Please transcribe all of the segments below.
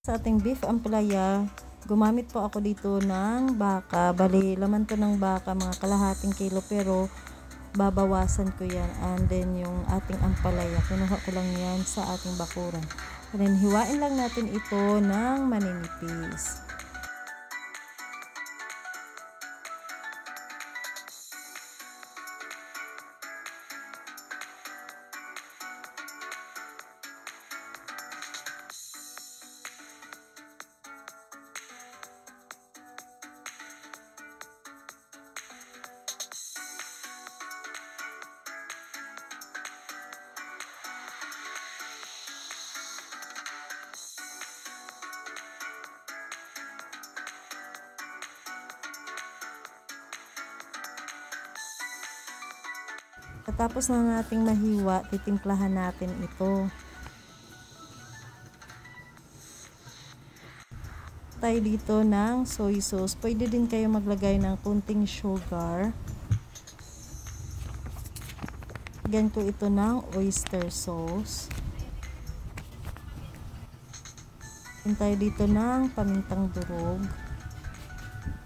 Sa ating beef ampalaya, gumamit po ako dito ng baka. Bali, laman to ng baka, mga kalahating kilo, pero babawasan ko yan. And then, yung ating ampalaya, kinuha ko lang yan sa ating bakuran. And then, hiwain lang natin ito ng maninipis. Tapos na nating mahiwa, titimplahan natin ito. Tayo dito ng soy sauce. Pwede din kayo maglagay ng kunting sugar. Lagyan ko ito ng oyster sauce. Lagyan tayo dito ng pamintang durog.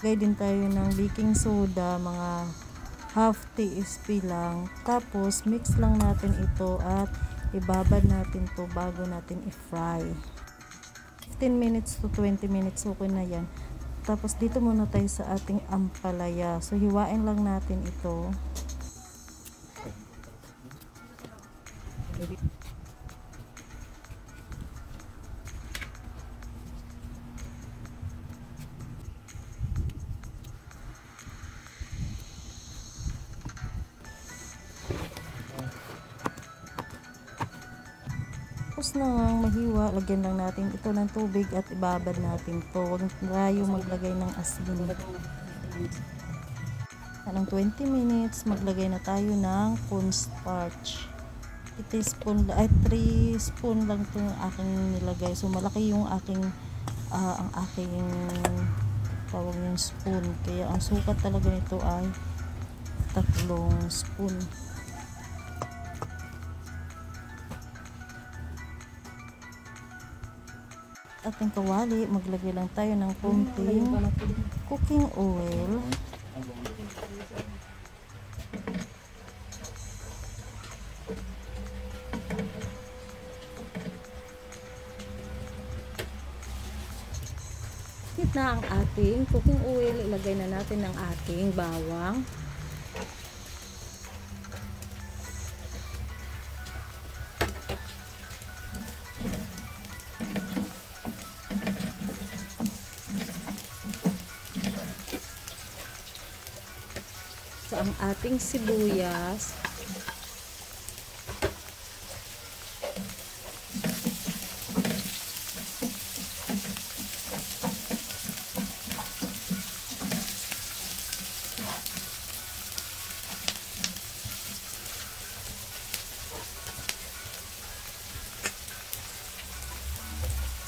Lagay din tayo ng baking soda, mga half teaspoon lang. Tapos mix lang natin ito at ibabad natin to bago natin i-fry. 15 minutes to 20 minutes okay na yan. Tapos dito muna tayo sa ating ampalaya. So hiwain lang natin ito. Tapos na nga mahiwa, lagyan lang natin ito ng tubig at ibabad natin to. Huwag tayo maglagay ng asin. Anong 20 minutes, maglagay na tayo ng cornstarch. 3 spoon lang ito yung aking nilagay. So malaki yung aking ang aking tawag yung spoon. Kaya ang sukat talaga nito ay 3 spoon. Ating kawali, maglagay lang tayo ng konting cooking oil. Hit na ang ating cooking oil, ilagay na natin ang ating bawang. So, ang ating sibuyas.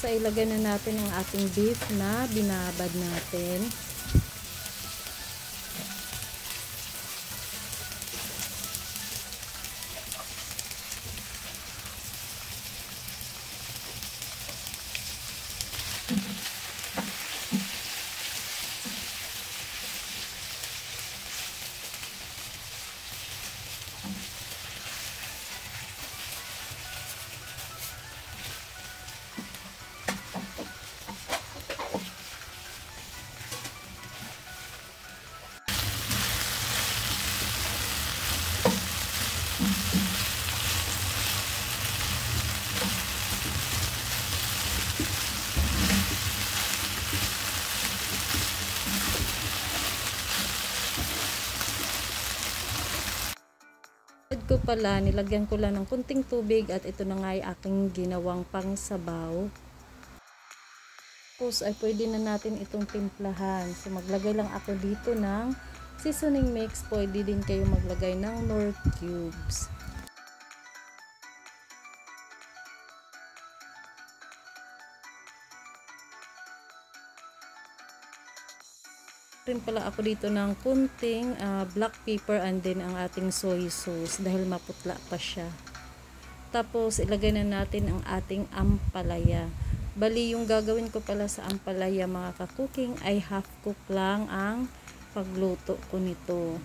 So, ilagay na natin ang ating beef na binabad natin. Ko pala, nilagyan ko lang ng kunting tubig at ito na nga ay aking ginawang pangsabaw. Tapos ay pwede na natin itong timplahan. So maglagay lang ako dito ng seasoning mix. Pwede din kayo maglagay ng Knorr cubes. Rin pala ako dito ng kunting black pepper and then ang ating soy sauce dahil maputla pa siya. Tapos ilagay na natin ang ating ampalaya. Bali, yung gagawin ko pala sa ampalaya mga ka-cooking ay half cook lang ang pagluto ko nito.